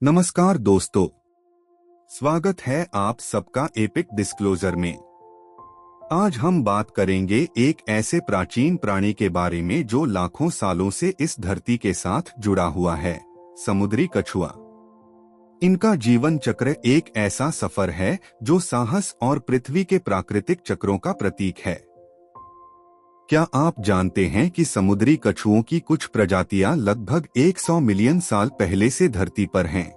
नमस्कार दोस्तों, स्वागत है आप सबका एपिक डिस्क्लोजर में। आज हम बात करेंगे एक ऐसे प्राचीन प्राणी के बारे में जो लाखों सालों से इस धरती के साथ जुड़ा हुआ है, समुद्री कछुआ। इनका जीवन चक्र एक ऐसा सफर है जो साहस और पृथ्वी के प्राकृतिक चक्रों का प्रतीक है। क्या आप जानते हैं कि समुद्री कछुओं की कुछ प्रजातियां लगभग 100 मिलियन साल पहले से धरती पर हैं?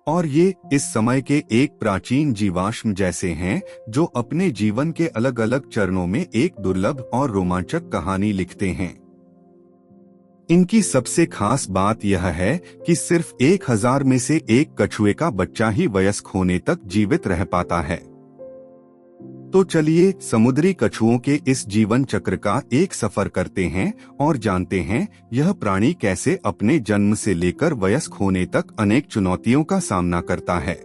और ये इस समय के एक प्राचीन जीवाश्म जैसे हैं जो अपने जीवन के अलग अलग चरणों में एक दुर्लभ और रोमांचक कहानी लिखते हैं। इनकी सबसे खास बात यह है कि सिर्फ 1000 में से एक कछुए का बच्चा ही वयस्क होने तक जीवित रह पाता है। तो चलिए समुद्री कछुओं के इस जीवन चक्र का एक सफर करते हैं और जानते हैं यह प्राणी कैसे अपने जन्म से लेकर वयस्क होने तक अनेक चुनौतियों का सामना करता है।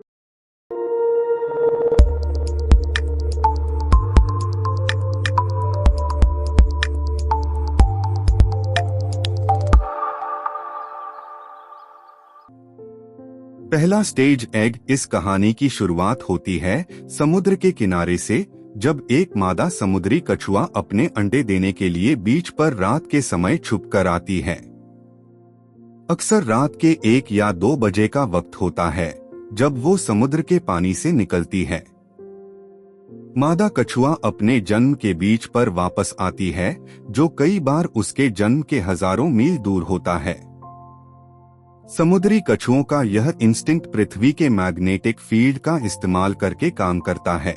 पहला स्टेज एग। इस कहानी की शुरुआत होती है समुद्र के किनारे से, जब एक मादा समुद्री कछुआ अपने अंडे देने के लिए बीच पर रात के समय छुप कर आती है। अक्सर रात के 1 या 2 बजे का वक्त होता है जब वो समुद्र के पानी से निकलती है। मादा कछुआ अपने जन्म के बीच पर वापस आती है, जो कई बार उसके जन्म के हजारों मील दूर होता है। समुद्री कछुओं का यह इंस्टिंक्ट पृथ्वी के मैग्नेटिक फील्ड का इस्तेमाल करके काम करता है।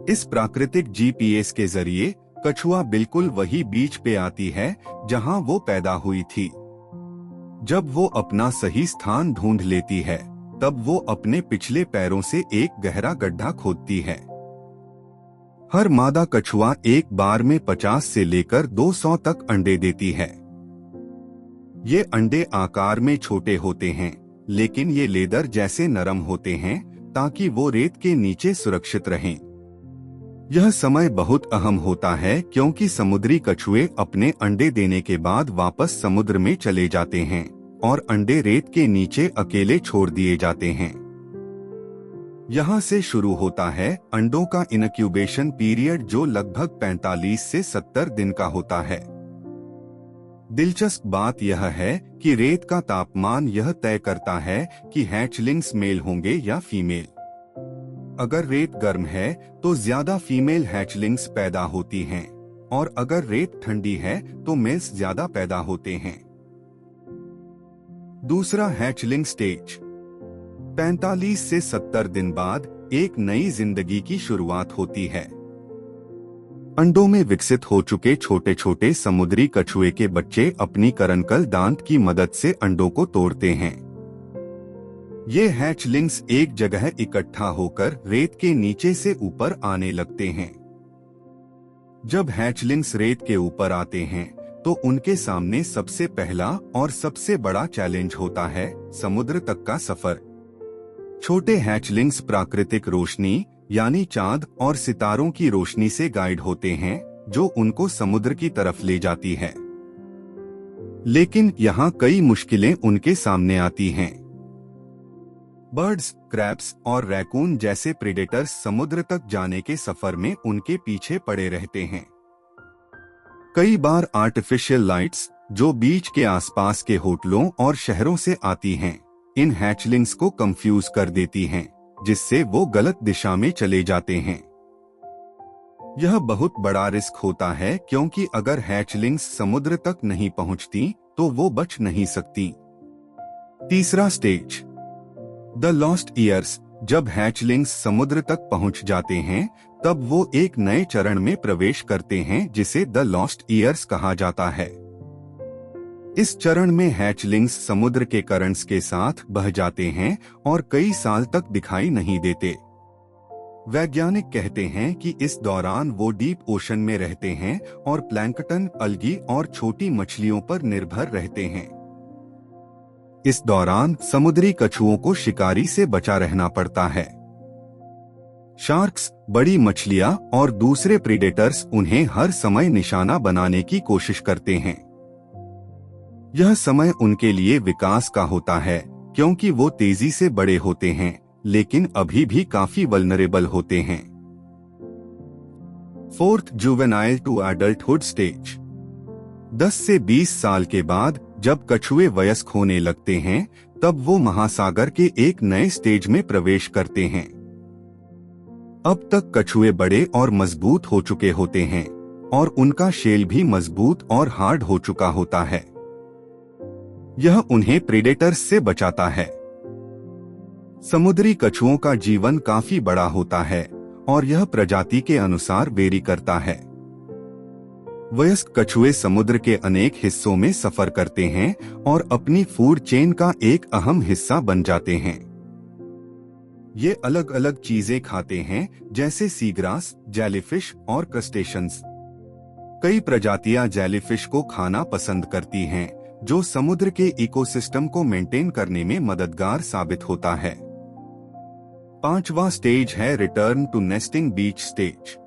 इस प्राकृतिक जीपीएस के जरिए कछुआ बिल्कुल वही बीच पे आती है जहां वो पैदा हुई थी। जब वो अपना सही स्थान ढूंढ लेती है, तब वो अपने पिछले पैरों से एक गहरा गड्ढा खोदती है। हर मादा कछुआ एक बार में 50 से लेकर 200 तक अंडे देती है। ये अंडे आकार में छोटे होते हैं, लेकिन ये लेदर जैसे नरम होते हैं ताकि वो रेत के नीचे सुरक्षित रहें। यह समय बहुत अहम होता है क्योंकि समुद्री कछुए अपने अंडे देने के बाद वापस समुद्र में चले जाते हैं और अंडे रेत के नीचे अकेले छोड़ दिए जाते हैं। यहाँ से शुरू होता है अंडों का इनक्यूबेशन पीरियड, जो लगभग 45 से 70 दिन का होता है। दिलचस्प बात यह है कि रेत का तापमान यह तय करता है कि हैचलिंग्स मेल होंगे या फीमेल। अगर रेत गर्म है तो ज्यादा फीमेल हैचलिंग्स पैदा होती हैं, और अगर रेत ठंडी है तो मेल्स ज्यादा पैदा होते हैं। दूसरा हैचलिंग स्टेज। 45 से 70 दिन बाद एक नई जिंदगी की शुरुआत होती है। अंडों में विकसित हो चुके छोटे छोटे समुद्री कछुए के बच्चे अपनी करनकल दांत की मदद से अंडों को तोड़ते हैं। ये हैचलिंग्स एक जगह इकट्ठा होकर रेत के नीचे से ऊपर आने लगते हैं। जब हैचलिंग्स रेत के ऊपर आते हैं तो उनके सामने सबसे पहला और सबसे बड़ा चैलेंज होता है समुद्र तक का सफर। छोटे हैचलिंग्स प्राकृतिक रोशनी यानी चांद और सितारों की रोशनी से गाइड होते हैं, जो उनको समुद्र की तरफ ले जाती है। लेकिन यहाँ कई मुश्किलें उनके सामने आती हैं। बर्ड्स, क्रैब्स और रैकून जैसे प्रेडेटर्स समुद्र तक जाने के सफर में उनके पीछे पड़े रहते हैं। कई बार आर्टिफिशियल लाइट्स, जो बीच के आसपास के होटलों और शहरों से आती हैं, इन हैचलिंग्स को कंफ्यूज कर देती हैं, जिससे वो गलत दिशा में चले जाते हैं। यह बहुत बड़ा रिस्क होता है क्योंकि अगर हैचलिंग्स समुद्र तक नहीं पहुंचती तो वो बच नहीं सकती। तीसरा स्टेज, द लॉस्ट ईयर्स। जब हैचलिंग्स समुद्र तक पहुंच जाते हैं, तब वो एक नए चरण में प्रवेश करते हैं जिसे द लॉस्ट ईयर्स कहा जाता है। इस चरण में हैचलिंग्स समुद्र के करंट्स के साथ बह जाते हैं और कई साल तक दिखाई नहीं देते। वैज्ञानिक कहते हैं कि इस दौरान वो डीप ओशन में रहते हैं और प्लैंकटन, अलगी और छोटी मछलियों पर निर्भर रहते हैं। इस दौरान समुद्री कछुओं को शिकारी से बचा रहना पड़ता है। शार्क्स, बड़ी मछलियां और दूसरे प्रीडेटर्स उन्हें हर समय निशाना बनाने की कोशिश करते हैं। यह समय उनके लिए विकास का होता है, क्योंकि वो तेजी से बड़े होते हैं, लेकिन अभी भी काफी वल्नरेबल होते हैं। Fourth, juvenile to adulthood stage. 10 से 20 साल के बाद जब कछुए वयस्क होने लगते हैं, तब वो महासागर के एक नए स्टेज में प्रवेश करते हैं। अब तक कछुए बड़े और मजबूत हो चुके होते हैं और उनका शेल भी मजबूत और हार्ड हो चुका होता है। यह उन्हें प्रेडेटर्स से बचाता है। समुद्री कछुओं का जीवन काफी बड़ा होता है और यह प्रजाति के अनुसार वेरी करता है। वयस्क कछुए समुद्र के अनेक हिस्सों में सफर करते हैं और अपनी फूड चेन का एक अहम हिस्सा बन जाते हैं। ये अलग अलग चीजें खाते हैं, जैसे सीग्रास, जेलीफिश और क्रस्टेशंस। कई प्रजातियां जेलीफिश को खाना पसंद करती हैं, जो समुद्र के इकोसिस्टम को मेंटेन करने में मददगार साबित होता है। 5वां स्टेज है return to nesting beach stage.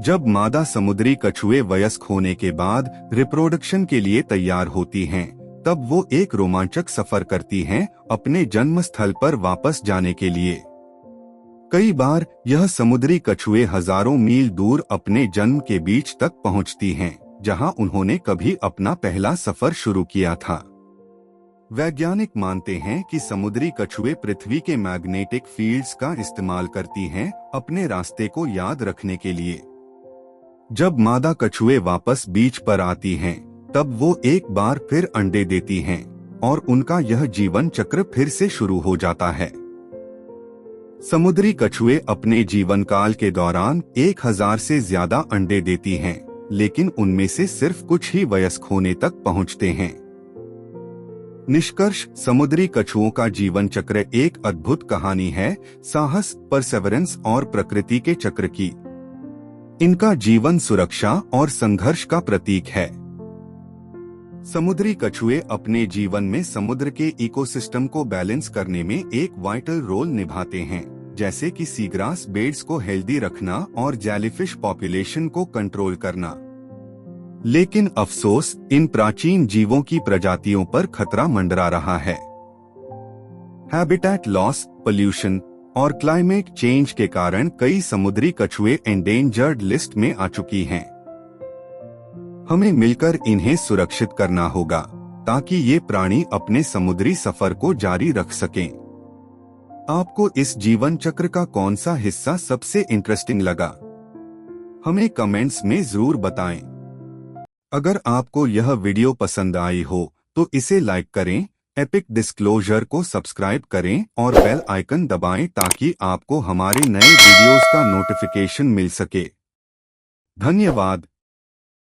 जब मादा समुद्री कछुए वयस्क होने के बाद रिप्रोडक्शन के लिए तैयार होती हैं, तब वो एक रोमांचक सफर करती हैं अपने जन्म स्थल पर वापस जाने के लिए। कई बार यह समुद्री कछुए हजारों मील दूर अपने जन्म के बीच तक पहुंचती हैं, जहां उन्होंने कभी अपना पहला सफर शुरू किया था। वैज्ञानिक मानते हैं कि समुद्री कछुए पृथ्वी के मैग्नेटिक फील्ड्स का इस्तेमाल करती हैं अपने रास्ते को याद रखने के लिए। जब मादा कछुए वापस बीच पर आती हैं, तब वो एक बार फिर अंडे देती हैं और उनका यह जीवन चक्र फिर से शुरू हो जाता है। समुद्री कछुए अपने जीवन काल के दौरान 1000 से ज्यादा अंडे देती हैं, लेकिन उनमें से सिर्फ कुछ ही वयस्क होने तक पहुंचते हैं। निष्कर्ष, समुद्री कछुओं का जीवन चक्र एक अद्भुत कहानी है, साहस, परसेवरेंस और प्रकृति के चक्र की। इनका जीवन सुरक्षा और संघर्ष का प्रतीक है। समुद्री कछुए अपने जीवन में समुद्र के इकोसिस्टम को बैलेंस करने में एक वाइटल रोल निभाते हैं, जैसे कि सीग्रास बेड्स को हेल्दी रखना और जेलीफिश पॉपुलेशन को कंट्रोल करना। लेकिन अफसोस, इन प्राचीन जीवों की प्रजातियों पर खतरा मंडरा रहा है। हैबिटेट लॉस, पोल्यूशन और क्लाइमेट चेंज के कारण कई समुद्री कछुए एंडेंजर्ड लिस्ट में आ चुकी हैं। हमें मिलकर इन्हें सुरक्षित करना होगा, ताकि ये प्राणी अपने समुद्री सफर को जारी रख सकें। आपको इस जीवन चक्र का कौन सा हिस्सा सबसे इंटरेस्टिंग लगा? हमें कमेंट्स में जरूर बताएं। अगर आपको यह वीडियो पसंद आई हो, तो इसे लाइक करें, एपिक डिस्क्लोजर को सब्सक्राइब करें और बेल आइकन दबाएं ताकि आपको हमारे नए वीडियोस का नोटिफिकेशन मिल सके। धन्यवाद।